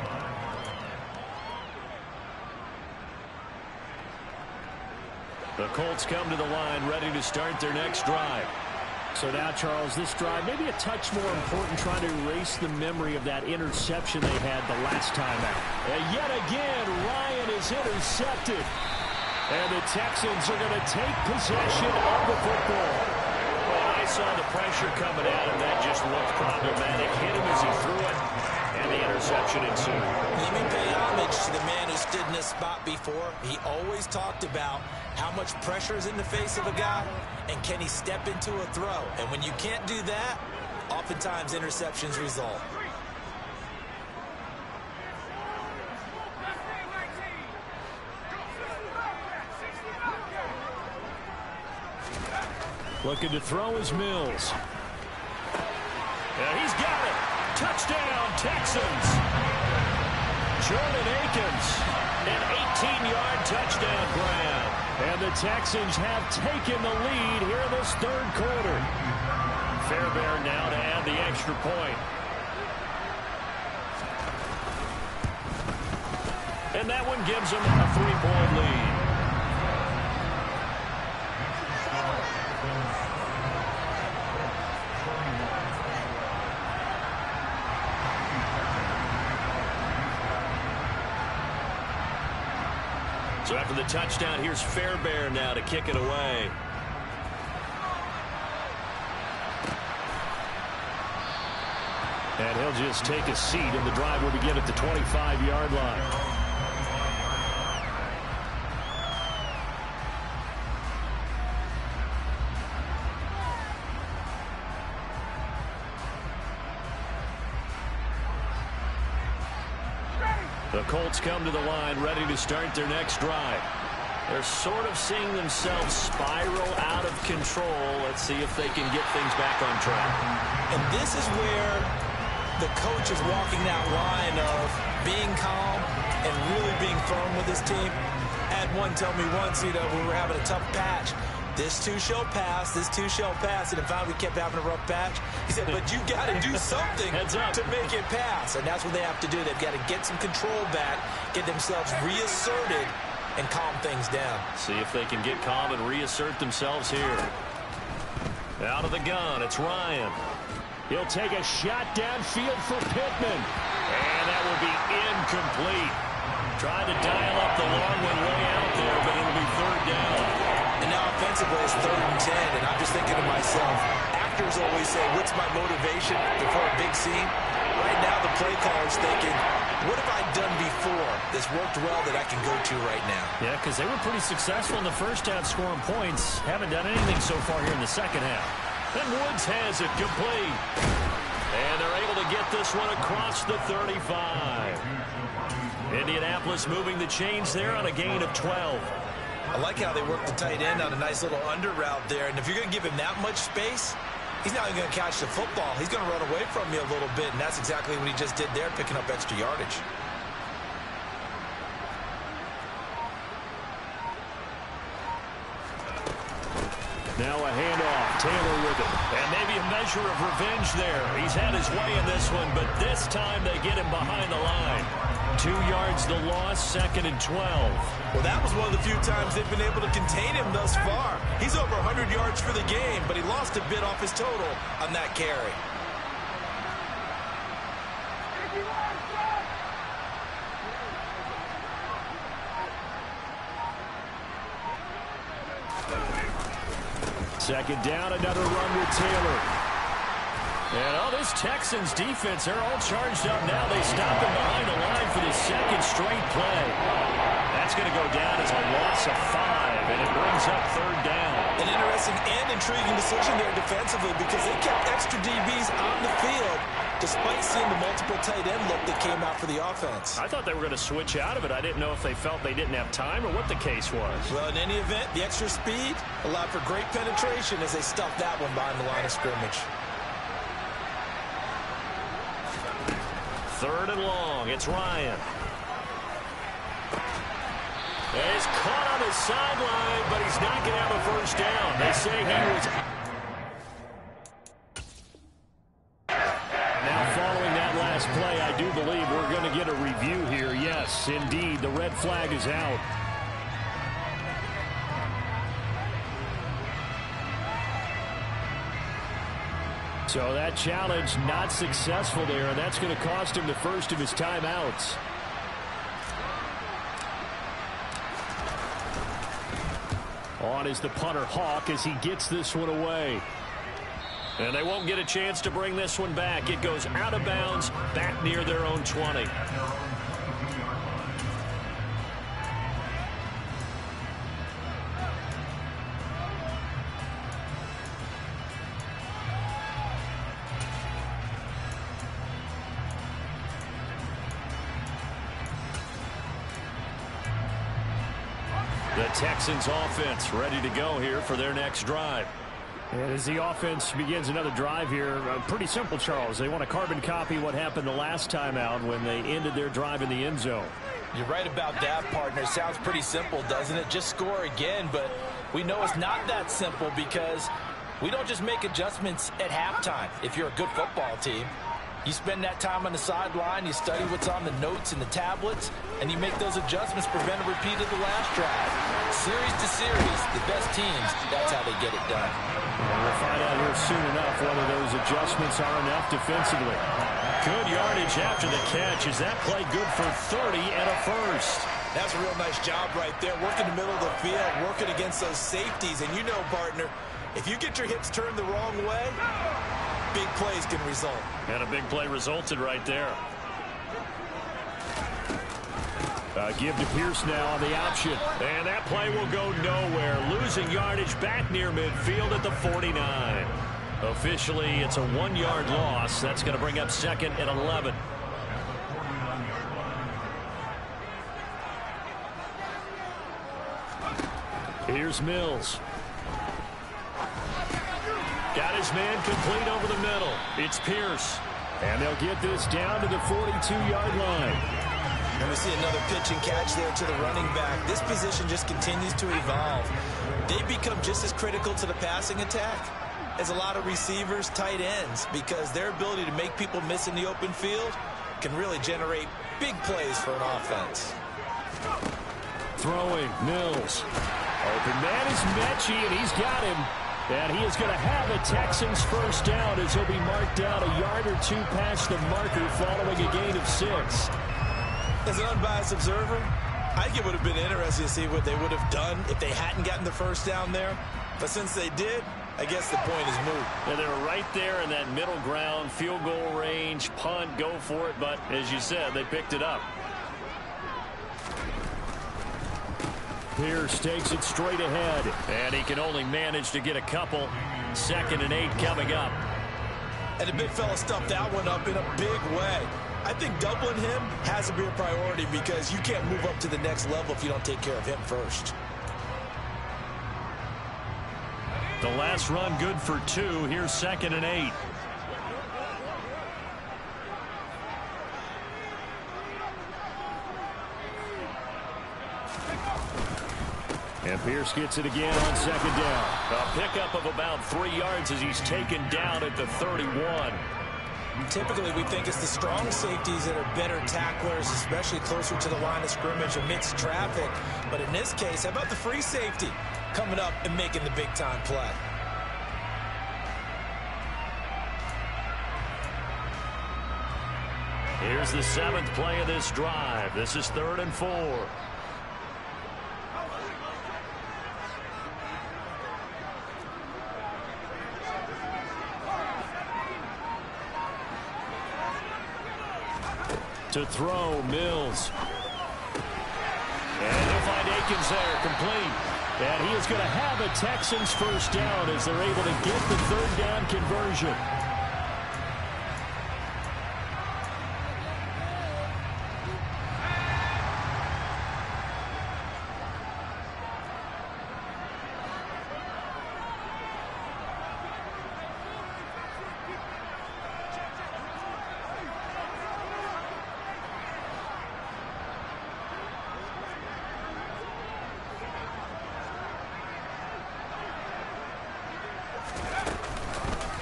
A: The Colts come to the line ready to start their next drive.
D: So now, Charles, this drive may be a touch more important, trying to erase the memory of that interception they had the last time out.
A: And yet again, Ryan is intercepted.
D: And the Texans are going to take possession of the football.
A: Well, I saw the pressure coming at him. That just looked problematic. Hit him as he threw it, and the interception ensued.
B: Let me pay homage to the man who stood in this spot before. He always talked about how much pressure is in the face of a guy, and can he step into a throw? And when you can't do that, oftentimes interceptions result.
D: Looking to throw is Mills.
A: And he's got it. Touchdown, Texans. Jordan Akins, an 18-yard touchdown grab.
D: And the Texans have taken the lead here in this 3rd quarter.
A: Fairbairn now to add the extra point. And that one gives them a 3-point lead. So after the touchdown, here's Fairbairn now to kick it away. And he'll just take a seat, and the drive will begin at the 25-yard line. The Colts come to the line, ready to start their next drive. They're sort of seeing themselves spiral out of control. Let's see if they can get things back on track.
B: And this is where the coach is walking that line of being calm and really being firm with his team. I had one tell me once, we were having a tough patch. This too shall pass, this too shall pass. And if we kept having a rough patch, he said, but you got to do something to make it pass. And that's what they have to do. They've got to get some control back, get themselves reasserted, and calm things down.
A: See if they can get calm and reassert themselves here. Out of the gun, it's Ryan.
D: He'll take a shot downfield for Pittman.
A: And that will be incomplete. Tried to dial up the long one way out there, but it'll be third down.
B: And now offensively it's 3rd and 10, and I'm just thinking to myself, actors always say, what's my motivation before a big scene? Right now the play caller's thinking, what have I done before that's worked well that I can go to right now?
D: Yeah, because they were pretty successful in the first half scoring points. Haven't done anything so far here in the second half.
A: And Woods has it complete. And they're able to get this one across the 35. Indianapolis moving the chains there on a gain of 12.
B: I like how they work the tight end on a nice little under route there. And if you're going to give him that much space, he's not even going to catch the football. He's going to run away from you a little bit, and that's exactly what he just did there, picking up extra yardage.
A: Now a handoff. Taylor with it. And maybe a measure of revenge there. He's had his way in this one, but this time they get him behind the line. 2 yards the loss, 2nd and 12.
B: Well, that was one of the few times they've been able to contain him thus far. He's over 100 yards for the game, but he lost a bit off his total on that carry.
A: Second down, another run with Taylor. And this Texans defense, they're all charged up now. They stop him behind the line for the 2nd straight play. That's going to go down as a loss of 5, and it brings up 3rd down.
B: An interesting and intriguing decision there defensively because they kept extra DBs on the field despite seeing the multiple tight end look that came out for the offense.
A: I thought they were going to switch out of it. I didn't know if they felt they didn't have time or what the case was.
B: Well, in any event, the extra speed allowed for great penetration as they stuffed that one behind the line of scrimmage.
A: 3rd and long. It's Ryan. He's caught on the sideline, but he's not going to have a first down. They say he was... Now, following that last play, I do believe we're going to get a review here. Yes, indeed, the red flag is out. So that challenge not successful there, and that's going to cost him the first of his timeouts. On is the punter, Hawk, as he gets this one away. And they won't get a chance to bring this one back. It goes out of bounds, back near their own 20. The Texans offense ready to go here for their next drive.
D: And as the offense begins another drive here, pretty simple, Charles. They want to carbon copy what happened the last time out when they ended their drive in the end zone.
B: You're right about that, partner. Sounds pretty simple, doesn't it? Just score again, but we know it's not that simple because we don't just make adjustments at halftime if you're a good football team. You spend that time on the sideline, you study what's on the notes and the tablets, and you make those adjustments, prevent a repeat of the last drive. Series to series, the best teams, that's how they get it done.
D: And we'll find out here soon enough whether those adjustments are enough defensively.
A: Good yardage after the catch. Is that play good for 30 and a first?
B: That's a real nice job right there, working the middle of the field, working against those safeties. And you know, partner, if you get your hips turned the wrong way, big plays can result.
D: And a big play resulted right there. Give to Pierce now on the option. And that play will go nowhere. Losing yardage back near midfield at the 49. Officially, it's a 1-yard loss. That's going to bring up 2nd and 11. Here's Mills. Got his man complete over the middle. It's Pierce. And they'll get this down to the 42-yard line.
B: And we see another pitch and catch there to the running back. This position just continues to evolve. They become just as critical to the passing attack as a lot of receivers, tight ends, because their ability to make people miss in the open field can really generate big plays for an offense.
D: Throwing, Mills. Open man is Mechie, and he's got him. And he is going to have a Texans first down as he'll be marked down a yard or two past the marker following a gain of 6.
B: As an unbiased observer, I think it would have been interesting to see what they would have done if they hadn't gotten the first down there. But since they did, I guess the point is moot.
D: And they were right there in that middle ground, field goal range, punt, go for it. But as you said, they picked it up. Pierce takes it straight ahead. And he can only manage to get a couple. 2nd and 8 coming up.
B: And the big fella stuffed that one up in a big way. I think doubling him has to be a priority because you can't move up to the next level if you don't take care of him first.
D: The last run good for 2. Here's 2nd and 8. And Pierce gets it again on 2nd down. A pickup of about 3 yards as he's taken down at the 31.
B: Typically, we think it's the strong safeties that are better tacklers, especially closer to the line of scrimmage amidst traffic. But in this case, how about the free safety coming up and making the big-time play?
D: Here's the 7th play of this drive. This is 3rd and 4. To throw, Mills. And he'll find Akins there, complete. And he is going to have a Texans first down as they're able to get the 3rd down conversion.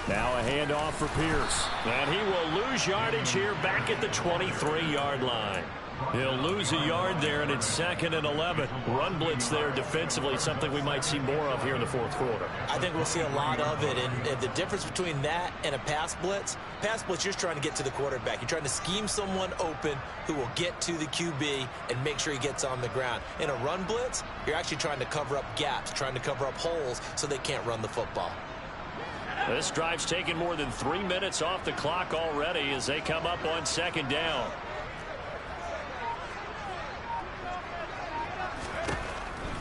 D: Now a handoff for Pierce. And he will lose yardage here back at the 23-yard line. He'll lose a yard there, and it's 2nd and 11. Run blitz there defensively, something we might see more of here in the 4th quarter.
B: I think we'll see a lot of it, and the difference between that and a pass blitz, you're just trying to get to the quarterback. You're trying to scheme someone open who will get to the QB and make sure he gets on the ground. In a run blitz, you're actually trying to cover up gaps, trying to cover up holes so they can't run the football.
D: This drive's taken more than 3 minutes off the clock already as they come up on 2nd down.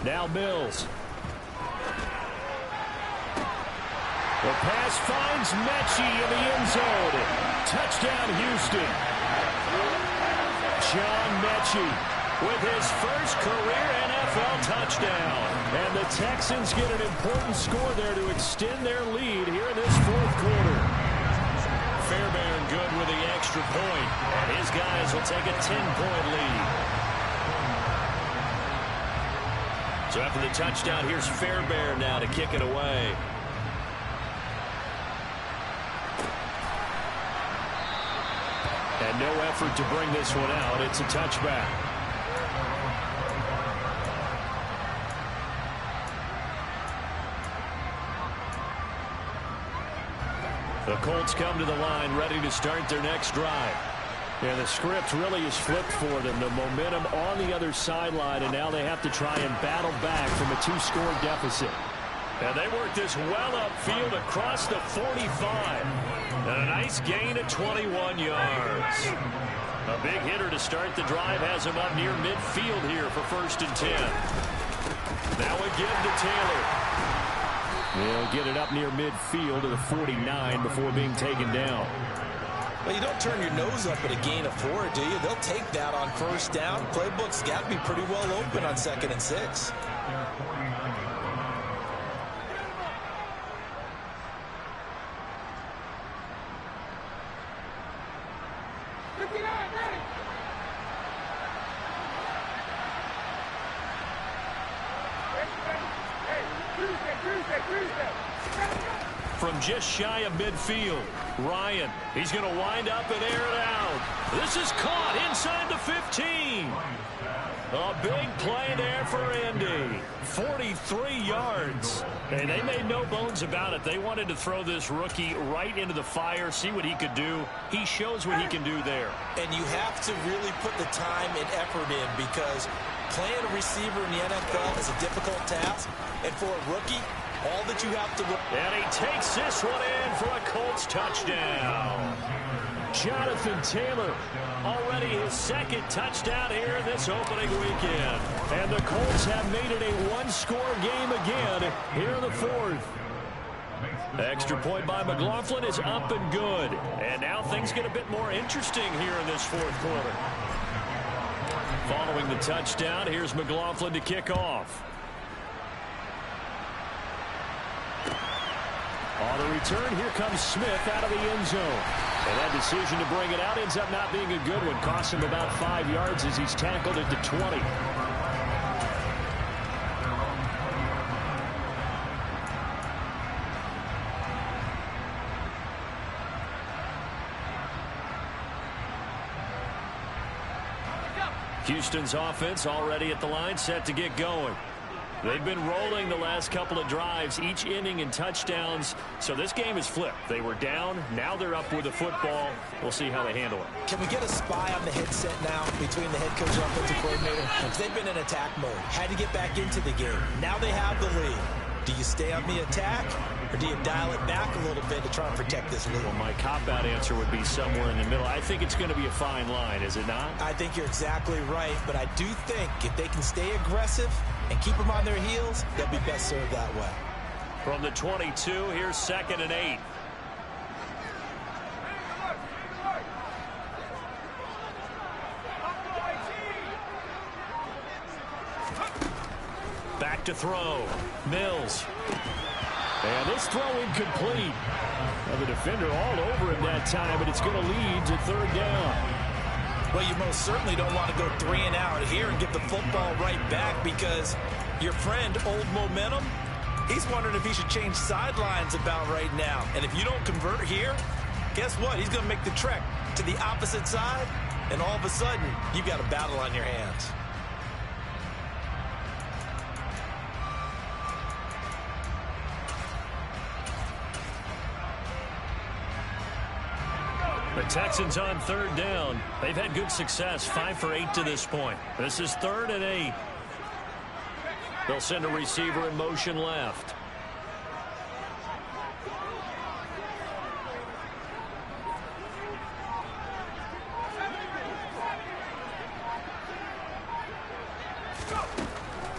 D: Now Mills. The pass finds Mechie in the end zone. Touchdown, Houston. John Mechie with his first career NFL touchdown. And the Texans get an important score there to extend their lead here in this 4th quarter. Fairbairn good with the extra point. And his guys will take a 10-point lead. So after the touchdown, here's Fairbairn now to kick it away. And no effort to bring this one out. It's a touchback. The Colts come to the line ready to start their next drive. And the script really is flipped for them. The momentum on the other sideline, and now they have to try and battle back from a 2-score deficit.
A: And they work this well upfield across the 45. And a nice gain of 21 yards. A big hitter to start the drive has him up near midfield here for 1st and 10. Now again to Taylor.
D: They'll get it up near midfield to the 49 before being taken down.
B: Well, you don't turn your nose up at a gain of 4, do you? They'll take that on 1st down. Playbook's got to be pretty well open on 2nd and 6.
A: From just shy of midfield, Ryan, he's going to wind up and air it out. This is caught inside the 15. A big play there for Indy. 43 yards. And they made no bones about it. They wanted to throw this rookie right into the fire, see what he could do. He shows what he can do there.
B: And you have to really put the time and effort in, because playing a receiver in the NFL is a difficult task. And for a rookie, all that you have to look.
A: And he takes this one in for a Colts touchdown.
D: Jonathan Taylor, already his 2nd touchdown here this opening weekend. And the Colts have made it a 1-score game again here in the 4th. Extra point by McLaughlin is up and good. And now things get a bit more interesting here in this 4th quarter. Following the touchdown, here's McLaughlin to kick off. On the return, here comes Smith out of the end zone. And that decision to bring it out ends up not being a good one. Costs him about 5 yards as he's tackled at the 20. Houston's offense already at the line, set to get going. They've been rolling the last couple of drives, each inning in touchdowns. So this game is flipped. They were down. Now they're up with the football. We'll see how they handle it.
B: Can we get a spy on the headset now between the head coach and offensive coordinator? They've been in attack mode. Had to get back into the game. Now they have the lead. Do you stay on the attack, or do you dial it back a little bit to try and protect this lead?
D: Well, my cop-out answer would be somewhere in the middle. I think it's going to be a fine line, is it not?
B: I think you're exactly right, but I do think if they can stay aggressive and keep them on their heels, they'll be best served that way.
A: From the 22, here's 2nd and 8. Back to throw. Mills.
D: And this throw incomplete. Well, the defender all over him that time, but it's going to lead to 3rd down.
B: Well, you most certainly don't want to go 3 and out here and give the football right back, because your friend, Old Momentum, he's wondering if he should change sidelines about right now. And if you don't convert here, guess what? He's going to make the trek to the opposite side, and all of a sudden, you've got a battle on your hands.
A: The Texans on 3rd down. They've had good success, 5 for 8 to this point. This is 3rd and 8. They'll send a receiver in motion left.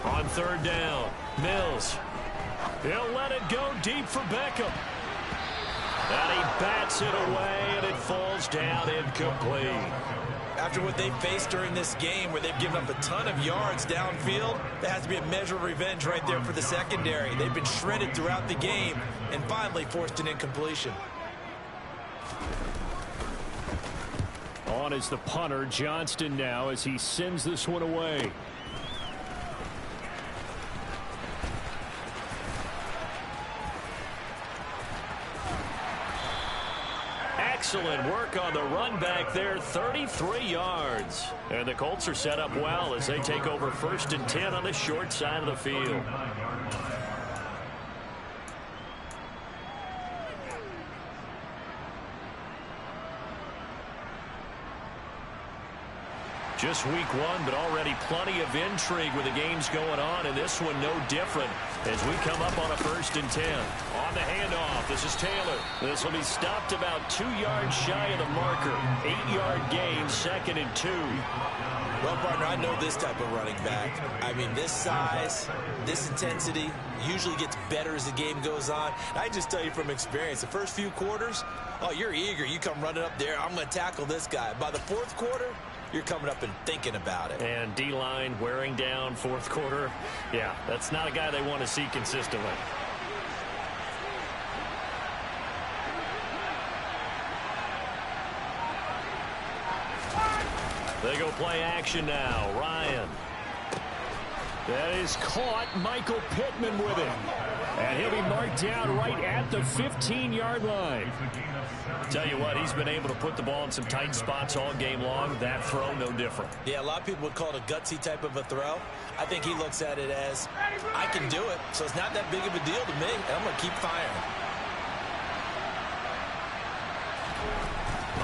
A: On 3rd down, Mills. He'll let it go deep for Beckham. And he bats it away, and it falls down incomplete.
B: After what they've faced during this game, where they've given up a ton of yards downfield, there has to be a measure of revenge right there for the secondary. They've been shredded throughout the game and finally forced an incompletion.
D: On is the punter, Johnston, now as he sends this one away.
A: Excellent work on the run back there, 33 yards. And the Colts are set up well as they take over 1st and 10 on the short side of the field. Just week one, but already plenty of intrigue with the games going on, and this one no different as we come up on a 1st and 10. On the handoff, this is Taylor. This will be stopped about 2 yards shy of the marker. 8-yard gain, 2nd and 2.
B: Well, partner, I know this type of running back. I mean, this size, this intensity usually gets better as the game goes on. I just tell you from experience, the first few quarters, oh, you're eager. You come running up there, I'm going to tackle this guy. By the 4th quarter, you're coming up and thinking about it.
A: And D-line wearing down 4th quarter. Yeah, that's not a guy they want to see consistently. They go play action now. Ryan. That is caught. Michael Pittman with it. And he'll be marked down right at the 15-yard line. Tell you what, he's been able to put the ball in some tight spots all game long. That throw, no different.
B: Yeah, a lot of people would call it a gutsy type of a throw. I think he looks at it as, I can do it, so it's not that big of a deal to me, and I'm going to keep firing.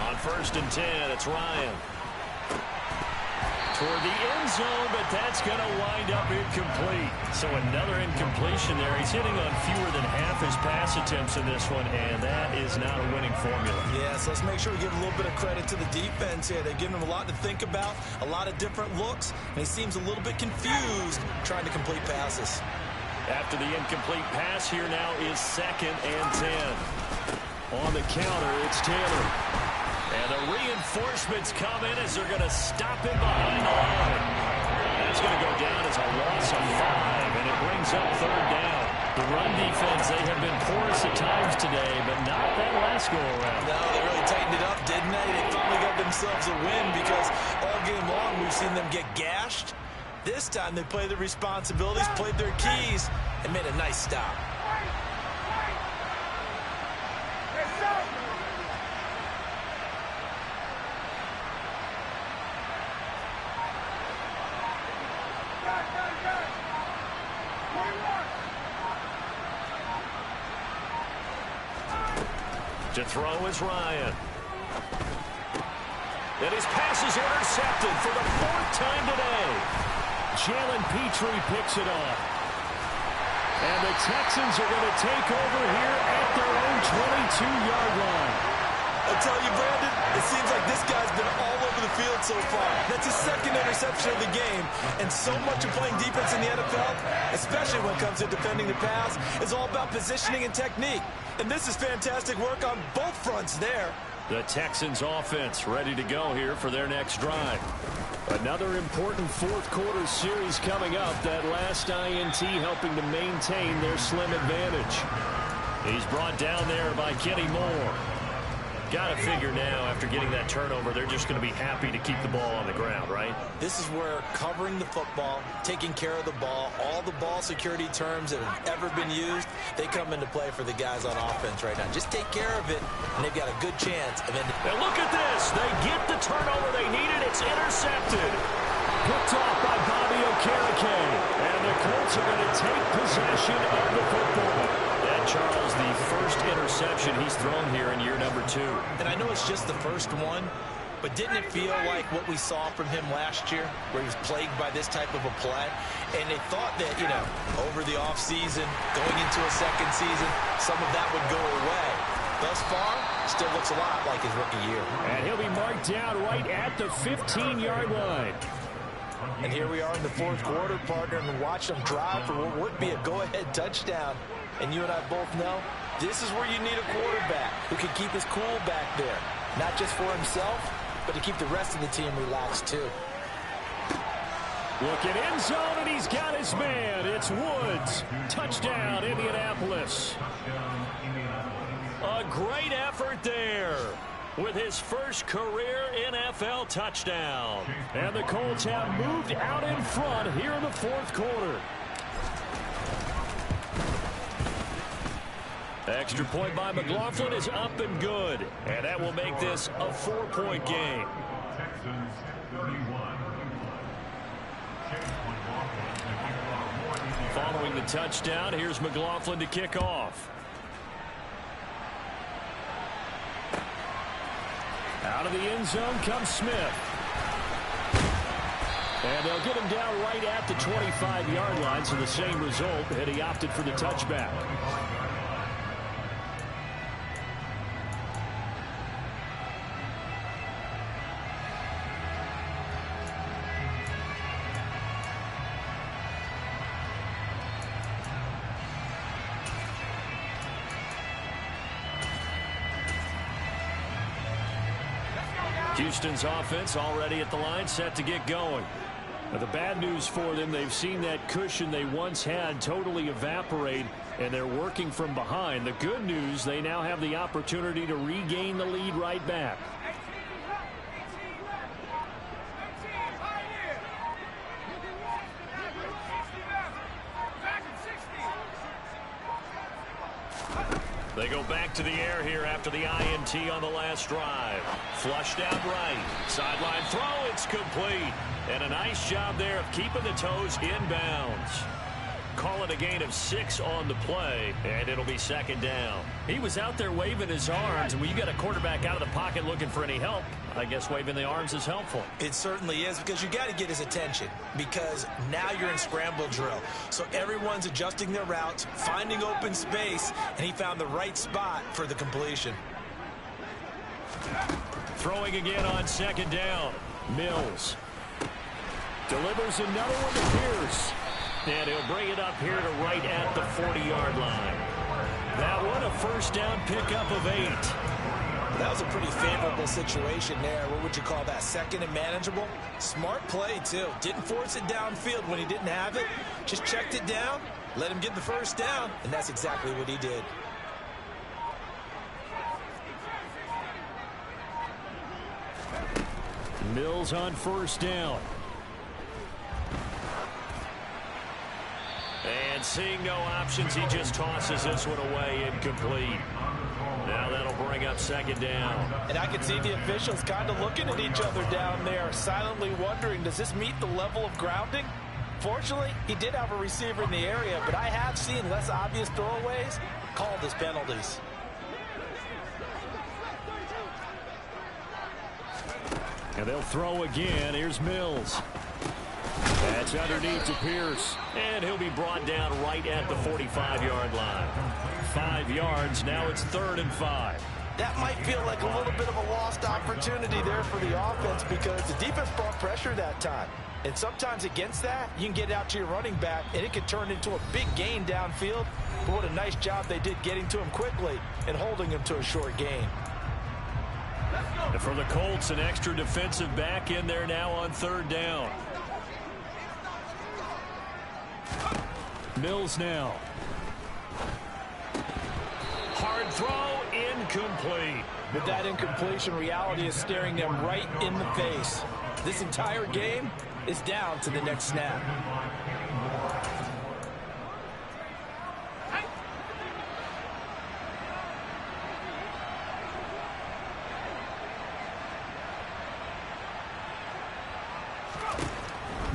A: On 1st and 10, it's Ryan. Toward the end zone, but that's going to wind up incomplete. So another incompletion there. He's hitting on fewer than half his pass attempts in this one, and that is not a winning formula.
B: Yeah, so let's make sure we give a little bit of credit to the defense here. They're giving him a lot to think about, a lot of different looks, and he seems a little bit confused trying to complete passes.
A: After the incomplete pass, here now is 2nd and 10. On the counter, it's Taylor. And the reinforcements come in as they're going to stop him behind the line. That's going to go down as a loss of 5, and it brings up 3rd down. The run defense, they have been porous at times today, but not that last go-around.
B: No, they really tightened it up, didn't they? They finally got themselves a win because all game long we've seen them get gashed. This time they played their responsibilities, played their keys, and made a nice stop.
A: To throw is Ryan. And his pass is intercepted for the 4th time today. Jalen Petrie picks it off. And the Texans are going to take over here at their own 22-yard line.
B: I tell you, Brandon, it seems like this guy's been all over the field so far. That's his 2nd interception of the game. And so much of playing defense in the NFL, especially when it comes to defending the pass, is all about positioning and technique. And this is fantastic work on both fronts there.
A: The Texans offense ready to go here for their next drive. Another important 4th quarter series coming up. That last INT helping to maintain their slim advantage. He's brought down there by Kenny Moore. Got to figure now, after getting that turnover, they're just going to be happy to keep the ball on the ground, right?
B: This is where covering the football, taking care of the ball, all the ball security terms that have ever been used, they come into play for the guys on offense right now. Just take care of it, and they've got a good chance. And
A: look at this. They get the turnover they needed. It's intercepted. Picked off by Bobby Okereke. And the Colts are going to take possession of the football. Charles, the first interception he's thrown here in year number 2.
B: And I know it's just the first one, but didn't it feel like what we saw from him last year, where he was plagued by this type of a play? And they thought that, you know, over the offseason, going into a 2nd season, some of that would go away. Thus far, still looks a lot like his rookie year.
A: And he'll be marked down right at the 15-yard line.
B: And here we are in the 4th quarter, partner, and watch them drive for what would be a go-ahead touchdown. And you and I both know this is where you need a quarterback who can keep his cool back there. Not just for himself, but to keep the rest of the team relaxed too.
A: Look at end zone, and he's got his man. It's Woods. Touchdown, Indianapolis. A great effort there with his first career NFL touchdown. And the Colts have moved out in front here in the 4th quarter. Extra point by McLaughlin is up and good. And that will make this a 4-point game. Following the touchdown, here's McLaughlin to kick off. Out of the end zone comes Smith.
D: And they'll get him down right at the 25-yard line, so the same result, and he opted for the touchback. Houston's offense already at the line, set to get going. Now, the bad news for them, they've seen that cushion they once had totally evaporate, and they're working from behind. The good news, they now have the opportunity to regain the lead right back. They go back to the air here after the INT on the last drive. Flushed out right. Sideline throw, it's complete. And a nice job there of keeping the toes inbounds. Call it a gain of 6 on the play, and it'll be second down. He was out there waving his arms, and when you got a quarterback out of the pocket looking for any help, I guess waving the arms is helpful.
B: It certainly is, because you got to get his attention, because now you're in scramble drill. So everyone's adjusting their routes, finding open space, and he found the right spot for the completion.
D: Throwing again on second down. Mills delivers another one to Pierce. And he'll bring it up here to right at the 40-yard line. That one a first down pickup of 8.
B: That was a pretty favorable situation there. What would you call that? Second and manageable? Smart play, too. Didn't force it downfield when he didn't have it. Just checked it down, let him get the first down, and that's exactly what he did.
D: Mills on first down. And seeing no options, he just tosses this one away, incomplete. Now that'll bring up second down.
B: And I can see the officials kind of looking at each other down there, silently wondering, does this meet the level of grounding? Fortunately, he did have a receiver in the area, but I have seen less obvious throwaways called as penalties.
D: And they'll throw again. Here's Mills. That's underneath to Pierce. And he'll be brought down right at the 45-yard line. 5 yards. Now it's 3rd and 5.
B: That might feel like a little bit of a lost opportunity there for the offense, because the defense brought pressure that time. And sometimes against that, you can get out to your running back, and it can turn into a big gain downfield. But what a nice job they did getting to him quickly and holding him to a short gain.
D: And for the Colts, an extra defensive back in there now on 3rd down. Mills now. Hard throw, incomplete.
B: With that incompletion, reality is staring them right in the face. This entire game is down to the next snap.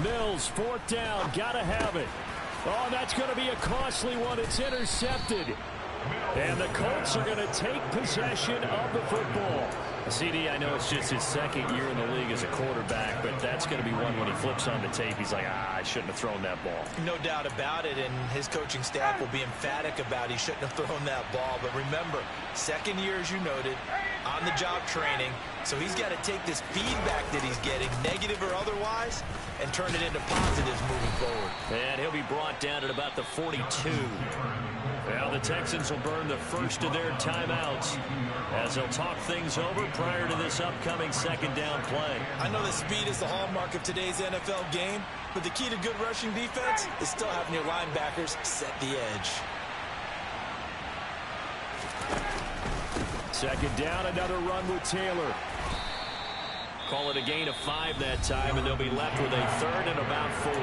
D: Mills, 4th down, gotta have it. Oh, that's going to be a costly one. It's intercepted. And the Colts are going to take possession of the football. CD, I know it's just his 2nd year in the league as a quarterback, but that's going to be one when he flips on the tape. He's like, I shouldn't have thrown that ball.
B: No doubt about it, and his coaching staff will be emphatic about he shouldn't have thrown that ball. But remember, 2nd year, as you noted, on-the-job training. So he's got to take this feedback that he's getting, negative or otherwise, and turn it into positives moving forward.
D: And he'll be brought down at about the 42. Now the Texans will burn the first of their timeouts as they'll talk things over prior to this upcoming 2nd down play.
B: I know that speed is the hallmark of today's NFL game, but the key to good rushing defense is still having your linebackers set the edge.
D: 2nd down, another run with Taylor. Call it a gain of 5 that time, and they'll be left with a 3rd and about 4.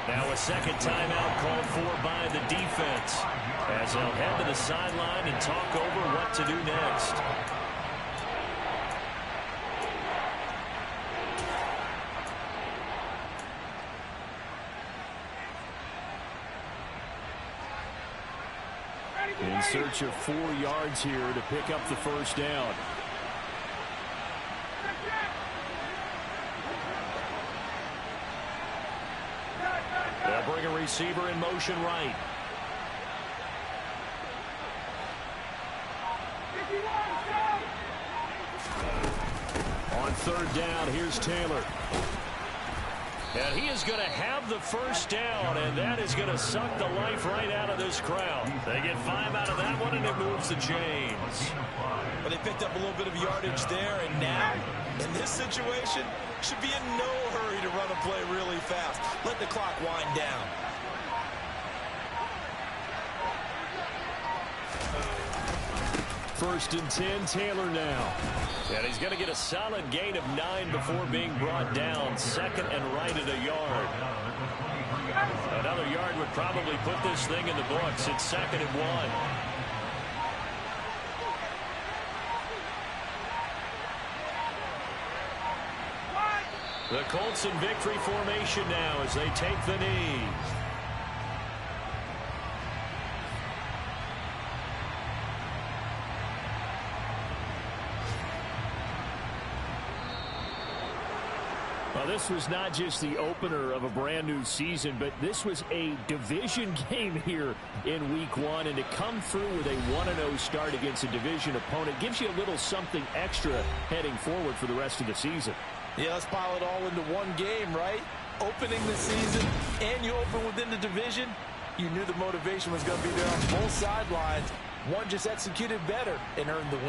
D: Now a 2nd timeout called for by the defense as they'll head to the sideline and talk over what to do next. In search of 4 yards here to pick up the first down.
A: bring a receiver in motion right. On third down, here's Taylor. And he is going to have the first down, and that is going to suck the life right out of this crowd. They get 5 out of that one, and it moves the chains.
C: But they picked up a little bit of yardage there, and now, in this situation, should be in no hurry to run a play really fast. Let the clock wind down.
A: First and 10, Taylor now. And he's going to get a solid gain of 9 before being brought down. Second and right at a yard. Another yard would probably put this thing in the books. It's 2nd and 1. The Colts in victory formation now as they take the knee. Well, this was not just the opener of a brand new season, but this was a division game here in week 1. And to come through with a 1-0 start against a division opponent gives you a little something extra heading forward for the rest of the season.
B: Yeah, let's pile it all into one game, right? Opening the season, and you open within the division. You knew the motivation was going to be there on both sidelines. One just executed better and earned the win.